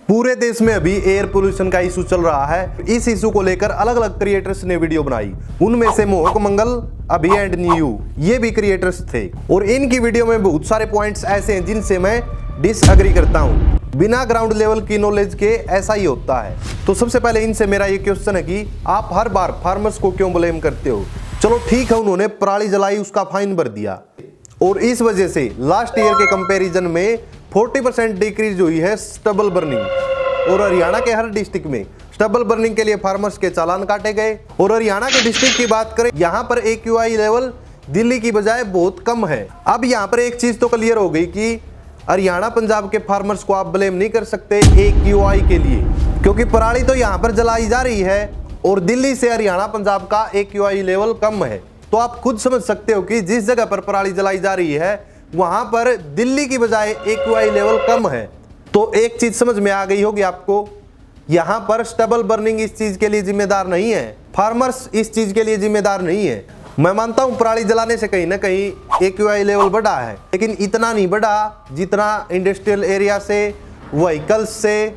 पूरे देश में अभी एयर पोल्यूशन का इशू चल रहा है। इस इशू को लेकर अलग अलग क्रिएटर्स ने वीडियो बनाई। उनमें से मोहक मंगल, अभी एंड न्यू, ये भी क्रिएटर्स थे और इनकी वीडियो में बहुत सारे पॉइंट्स ऐसे हैं जिनसे मैं डिसएग्री करता हूँ। बिना ग्राउंड लेवल की नॉलेज के ऐसा ही होता है। तो सबसे पहले इनसे मेरा ये क्वेश्चन है कि आप हर बार फार्मर्स को क्यों ब्लेम करते हो? चलो ठीक है, उन्होंने पराली जलाई, उसका फाइन भर दिया और इस वजह से लास्ट ईयर के कंपैरिजन में 40% डिक्रीज हुई है स्टबल बर्निंग। और हरियाणा के हर डिस्ट्रिक्ट में स्टबल बर्निंग के लिए फार्मर्स के चालान काटे गए। और हरियाणा के डिस्ट्रिक्ट की बात करें, यहाँ पर AQI लेवल दिल्ली की बजाय बहुत कम है। अब यहाँ पर एक चीज तो क्लियर हो गई कि हरियाणा पंजाब के फार्मर्स को आप ब्लेम नहीं कर सकते AQI के लिए, क्योंकि पराली तो यहाँ पर जलाई जा रही है और दिल्ली से हरियाणा पंजाब का AQI लेवल कम है। तो आप खुद समझ सकते हो कि जिस जगह पर पराली जलाई जा रही है वहां पर दिल्ली की बजाय AQI लेवल कम है। तो एक चीज समझ में आ गई होगी आपको, यहां पर स्टबल बर्निंग इस चीज के लिए जिम्मेदार नहीं है, फार्मर्स इस चीज के लिए जिम्मेदार नहीं है। मैं मानता हूं पराली जलाने से कहीं ना कहीं AQI लेवल बढ़ा है, लेकिन इतना नहीं बढ़ा जितना इंडस्ट्रियल एरिया से, व्हीकल्स से।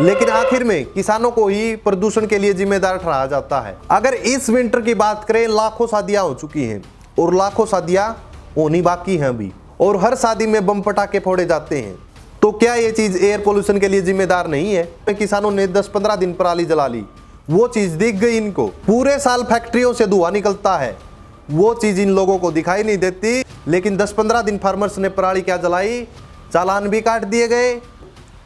लेकिन आखिर में किसानों को ही प्रदूषण के लिए जिम्मेदार ठहराया जाता है। अगर इस विंटर की बात करें, लाखों शादियां हो चुकी हैं और लाखों शादियां होनी बाकी हैं अभी, और हर शादी में बम पटाखे फोड़े जाते हैं। तो क्या ये चीज एयर पोल्यूशन के लिए जिम्मेदार नहीं है? किसानों ने 10-15 दिन पराली जला ली, वो चीज दिख गई इनको। पूरे साल फैक्ट्रियों से धुआं निकलता है, वो चीज इन लोगों को दिखाई नहीं देती। लेकिन 10-15 दिन फार्मर्स ने पराली क्या जलाई, चालान भी काट दिए गए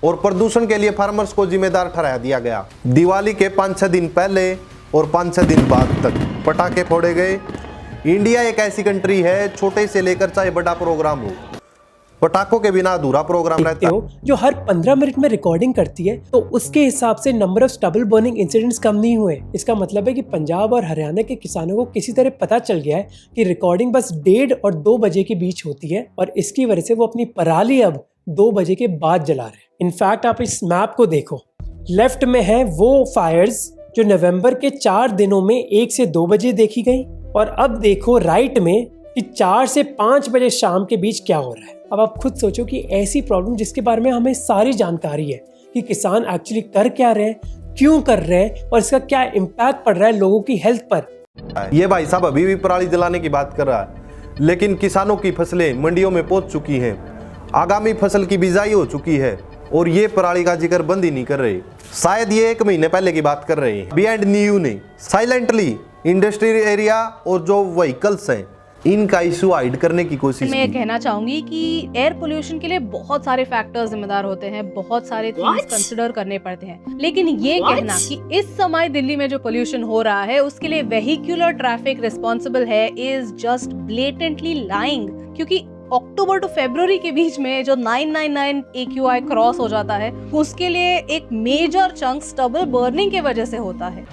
और प्रदूषण के लिए फार्मर्स को जिम्मेदार ठहरा दिया गया। दिवाली के 5-6 दिन पहले और 5-6 दिन बाद तक पटाखे फोड़े गए। इंडिया एक ऐसी कंट्री है, छोटे से लेकर चाहे बड़ा प्रोग्राम हो, पटाखों के बिना अधूरा प्रोग्राम रहता है। जो हर 15 मिनट में रिकॉर्डिंग करती है, तो उसके हिसाब से number of stubble burning incidents कम नहीं हुए। इसका मतलब है कि पंजाब और हरियाणा के किसानों को किसी तरह पता चल गया है कि रिकॉर्डिंग बस 1:30 और 2 बजे के बीच होती है और इसकी वजह से वो अपनी पराली अब 2 बजे के बाद जला रहे हैं। इनफैक्ट आप इस मैप को देखो, लेफ्ट में है वो फायर्स जो नवंबर के 4 दिनों में 1 से 2 बजे देखी गई, और अब देखो राइट में कि 4 से 5 बजे शाम के बीच क्या हो रहा है। अब आप खुद सोचो कि ऐसी प्रॉब्लम जिसके बारे में हमें सारी जानकारी है कि किसान एक्चुअली कर क्या रहे हैं, क्यों कर रहे हैं और इसका क्या इम्पैक्ट पड़ रहा है लोगों की हेल्थ पर। ये भाई साहब अभी भी पराली जलाने की बात कर रहा है, लेकिन किसानों की फसलें मंडियों में पहुंच चुकी हैं, आगामी फसल की बिजाई हो चुकी है और ये पराली का जिक्र बंद ही नहीं कर रहे। शायद ये 1 महीने पहले की बात कर रहे हैं। बी एंड न्यू ने साइलेंटली इंडस्ट्रियल एरिया और जो व्हीकल्स हैं इनका इशू हाइड करने की कोशिश। मैं कहना चाहूंगी कि एयर पोल्यूशन के लिए बहुत सारे फैक्टर्स जिम्मेदार होते हैं, बहुत सारे थिंग्स कंसिडर करने पड़ते हैं। लेकिन ये कहना कि इस समय दिल्ली में जो पोल्यूशन हो रहा है उसके लिए वेहिकुलर ट्रैफिक रिस्पॉन्सिबल है इज जस्ट ब्लेटेंटली लाइंग। क्योंकि अक्टूबर टू फरवरी के बीच में जो 999 AQI क्रॉस हो जाता है उसके लिए एक मेजर चंक स्टबल बर्निंग की वजह से होता है।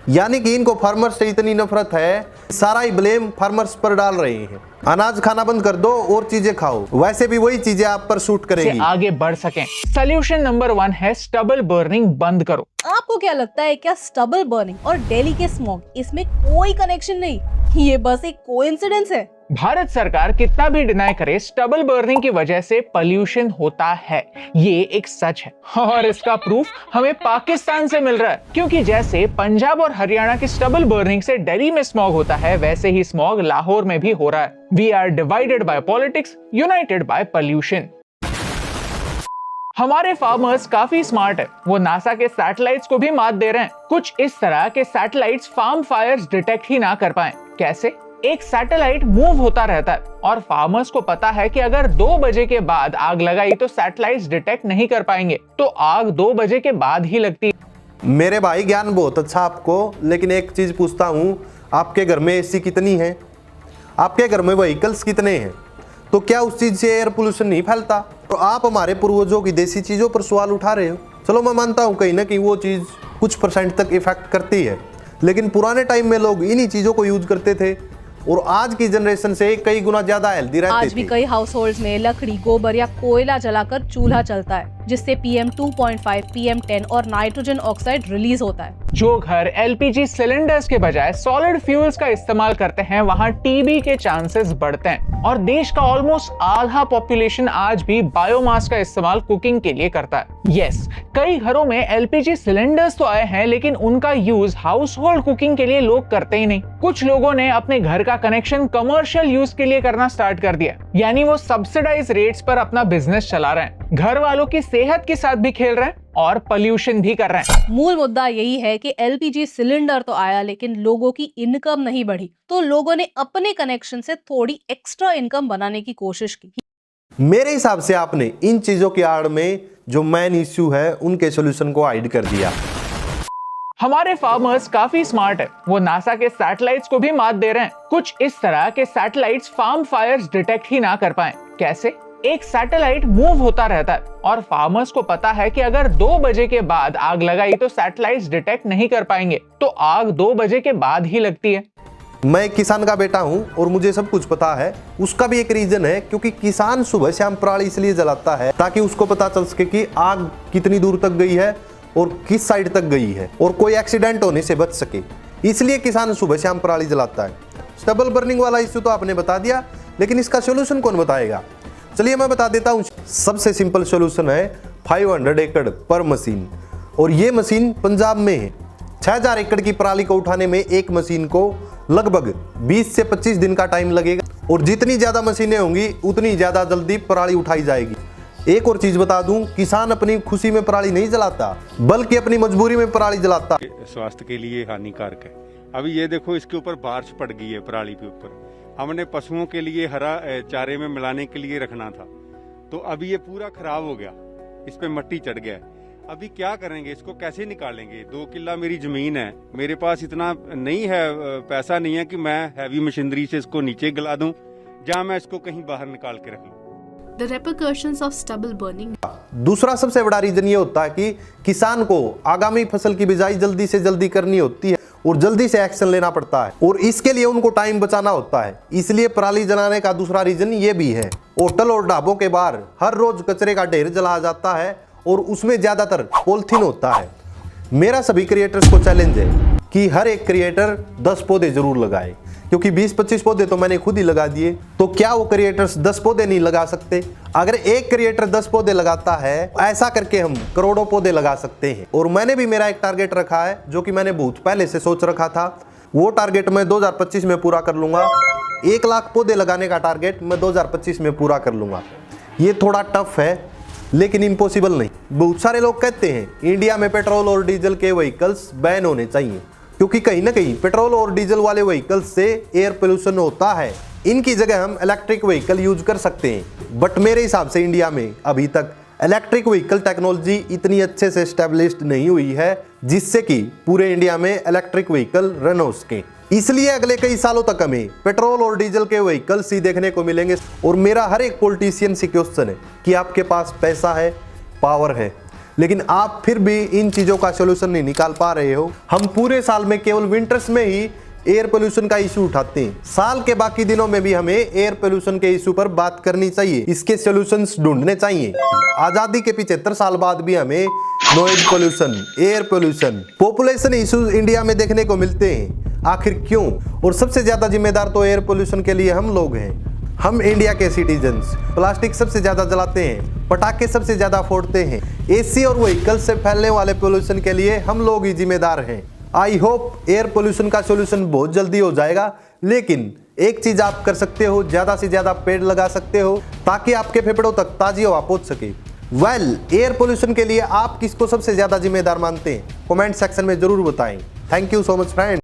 यानी कि इनको फार्मर्स से इतनी नफरत है, सारा ही ब्लेम फार्मर्स पर डाल रहे हैं। अनाज खाना बंद कर दो और चीजें खाओ, वैसे भी वही चीजें आप पर सूट करेंगी। आगे बढ़ सकें। सोल्यूशन नंबर 1 है स्टबल बर्निंग बंद करो। आपको क्या लगता है, क्या स्टबल बर्निंग और दिल्ली के स्मॉग इसमें कोई कनेक्शन नहीं? ये बस एक कोइंसिडेंस है। भारत सरकार कितना भी डिनाई करे, स्टबल बर्निंग की वजह से पोल्यूशन होता है, ये एक सच है। और इसका प्रूफ हमें पाकिस्तान से मिल रहा है, क्योंकि जैसे पंजाब और हरियाणा की स्टबल बर्निंग से दिल्ली में स्मॉग होता है, वैसे ही स्मॉग लाहौर में भी हो रहा है। We are divided by politics, united by pollution. हमारे फार्मर्स काफी स्मार्ट है, वो नासा के सैटेलाइट्स को भी मात दे रहे हैं। कुछ इस तरह के सैटेलाइट्स फार्म फायर्स डिटेक्ट ही ना कर पाए। कैसे? एक सैटेलाइट मूव होता रहता है और फार्मर्स को पता है कि अगर 2 बजे के बाद आग लगाई तो सैटेलाइट्स डिटेक्ट नहीं कर पाएंगे, तो आग 2 बजे के बाद ही लगती है। मेरे भाई ज्ञान बहुत अच्छा आपको, लेकिन एक चीज पूछता हूँ, आपके घर में AC कितनी है? आपके घर में व्हीकल्स कितने हैं? तो क्या उस चीज से एयर पोल्यूशन नहीं फैलता? तो आप हमारे पूर्वजों की देसी चीजों पर सवाल उठा रहे हो। चलो मैं मानता हूँ कहीं ना कहीं वो चीज कुछ % तक इफेक्ट करती है, लेकिन पुराने टाइम में लोग इन्हीं चीजों को यूज करते थे और आज की जनरेशन से कई गुना ज्यादा हेल्दी रहते थे। आज भी कई हाउस होल्ड्स में लकड़ी, गोबर या कोयला जलाकर चूल्हा चलता है, जिससे PM 2.5, PM 10 और नाइट्रोजन ऑक्साइड रिलीज होता है। जो घर LPG सिलेंडर्स के बजाय सॉलिड फ्यूल्स का इस्तेमाल करते हैं, वहाँ TB के चांसेस बढ़ते हैं। और देश का ऑलमोस्ट आधा पॉपुलेशन आज भी बायोमास का इस्तेमाल कुकिंग के लिए करता है। यस, कई घरों में एलपीजी सिलेंडर्स तो आए हैं, लेकिन उनका यूज हाउस होल्ड कुकिंग के लिए लोग करते ही नहीं। कुछ लोगों ने अपने घर का कनेक्शन कमर्शियल यूज के लिए करना स्टार्ट कर दिया, यानी वो सब्सिडाइज रेट्स पर अपना बिजनेस चला रहे हैं, घर वालों की सेहत के साथ भी खेल रहे हैं और पोल्यूशन भी कर रहे हैं। मूल मुद्दा यही है कि एलपीजी सिलेंडर तो आया, लेकिन लोगों की इनकम नहीं बढ़ी, तो लोगों ने अपने कनेक्शन से थोड़ी एक्स्ट्रा इनकम बनाने की कोशिश की। मेरे हिसाब से आपने इन चीजों की आड़ में जो मेन इश्यू है उनके सॉल्यूशन को हाइड कर दिया। हमारे फार्मर्स काफी स्मार्ट है, वो नासा के सैटेलाइट्स को भी मात दे रहे हैं। कुछ इस तरह के सैटेलाइट्स फार्म फायर्स डिटेक्ट ही ना कर पाए। कैसे? एक सैटेलाइट मूव होता रहता है और फार्मर्स को पता है कि अगर 2 बजे के बाद आग लगाई तो सैटेलाइट्स डिटेक्ट नहीं कर पाएंगे, तो आग 2 बजे के बाद ही लगती है। मैं एक किसान का बेटा हूं और मुझे सब कुछ पता है। उसका भी एक रीजन है, क्योंकि किसान सुबह शाम पराली इसलिए जलाता है ताकि उसको पता चल सके कि आग कितनी दूर तक गई है और किस साइड तक गई है और कोई एक्सीडेंट होने से बच सके। इसलिए किसान सुबह शाम पराली जलाता है। स्टबल बर्निंग वाला इश्यू तो आपने बता दिया, लेकिन इसका सोल्यूशन कौन बताएगा? चलिए मैं बता देता हूं। सबसे सिंपल सोल्यूशन है 500 एकड़ पर मशीन, और ये मशीन पंजाब में है। 6000 एकड़ की पराली को उठाने में एक मशीन को लगभग 20 से 25 दिन का टाइम लगेगा, और जितनी ज्यादा मशीनें होंगी उतनी ज्यादा जल्दी पराली उठाई जाएगी। एक और चीज बता दूं, किसान अपनी खुशी में पराली नहीं जलाता, बल्कि अपनी मजबूरी में पराली जलाता। स्वास्थ्य के लिए हानिकारक है। अभी ये देखो, इसके ऊपर बारिश पड़ गई है पराली के ऊपर। हमने पशुओं के लिए हरा चारे में मिलाने के लिए रखना था, तो अभी ये पूरा खराब हो गया, इस पे मिट्टी चढ़ गया है। अभी क्या करेंगे, इसको कैसे निकालेंगे? 2 किल्ला मेरी जमीन है, मेरे पास इतना नहीं है, पैसा नहीं है कि मैं हैवी मशीनरी से इसको नीचे गला दूं, जहां मैं इसको कहीं बाहर निकाल के रख लूं। The repercussions of stubble burning. दूसरा सबसे बड़ा रीजन ये होता है कि किसान को आगामी फसल की बिजाई जल्दी से जल्दी करनी होती है और जल्दी से एक्शन लेना पड़ता है, और इसके लिए उनको टाइम बचाना होता है। इसलिए पराली जलाने का दूसरा रीजन ये भी है। होटल और ढाबों के बाहर हर रोज कचरे का ढेर जलाया जाता है और उसमें ज्यादातर पॉलिथीन होता है। मेरा सभी क्रिएटर्स को चैलेंज है कि हर एक क्रिएटर 10 पौधे जरूर लगाए, क्योंकि 20-25 पौधे तो मैंने खुद ही लगा दिए, तो क्या वो क्रिएटर्स 10 पौधे नहीं लगा सकते? अगर एक क्रिएटर 10 पौधे लगाता है, ऐसा करके हम करोड़ों पौधे लगा सकते हैं। और मैंने भी मेरा एक टारगेट रखा है, जो कि मैंने बहुत पहले से सोच रखा था। वो टारगेट मैं 2025 में पूरा कर लूंगा। 1 लाख पौधे लगाने का टारगेट मैं 2025 में पूरा कर लूंगा। ये थोड़ा टफ है, लेकिन इम्पॉसिबल नहीं। बहुत सारे लोग कहते हैं इंडिया में पेट्रोल और डीजल के व्हीकल्स बैन होने चाहिए, क्योंकि कहीं ना कहीं पेट्रोल और डीजल वाले व्हीकल्स से एयर पोल्यूशन होता है। इनकी जगह हम इलेक्ट्रिक व्हीकल यूज कर सकते हैं, बट मेरे हिसाब से इंडिया में अभी तक इलेक्ट्रिक व्हीकल टेक्नोलॉजी इतनी अच्छे से एस्टेब्लिश्ड नहीं हुई है जिससे कि पूरे इंडिया में इलेक्ट्रिक व्हीकल रन हो सके। इसलिए अगले कई सालों तक हमें पेट्रोल और डीजल के व्हीकल्स ही देखने को मिलेंगे। और मेरा हर एक पॉलिटिशियन से क्वेश्चन है कि आपके पास पैसा है, पावर है, लेकिन आप फिर भी इन चीजों का सॉल्यूशन नहीं निकाल पा रहे हो। हम पूरे साल में केवल विंटर्स में ही एयर पोल्यूशन का इशू उठाते हैं। साल के बाकी दिनों में भी हमें एयर पोल्यूशन के इशू पर बात करनी चाहिए, इसके सॉल्यूशंस ढूंढने चाहिए। आजादी के 75 साल बाद भी हमें noise pollution, air pollution, population issues India में देखने को मिलते हैं। आखिर क्यों? और सबसे ज्यादा जिम्मेदार तो एयर पोल्यूशन के लिए हम लोग हैं। हम इंडिया के सिटीजन्स प्लास्टिक सबसे ज्यादा जलाते हैं, पटाखे सबसे ज्यादा फोड़ते हैं। एसी और व्हीकल से फैलने वाले पोल्यूशन के लिए हम लोग ही जिम्मेदार हैं। आई होप एयर पोल्यूशन का सॉल्यूशन बहुत जल्दी हो जाएगा, लेकिन एक चीज आप कर सकते हो, ज्यादा से ज्यादा पेड़ लगा सकते हो ताकि आपके फेफड़ों तक ताजी हवा पहुंच सके। एयर पोल्यूशन के लिए आप किसको सबसे ज्यादा जिम्मेदार मानते हैं? कमेंट सेक्शन में जरूर बताएं। Thank you so much friend.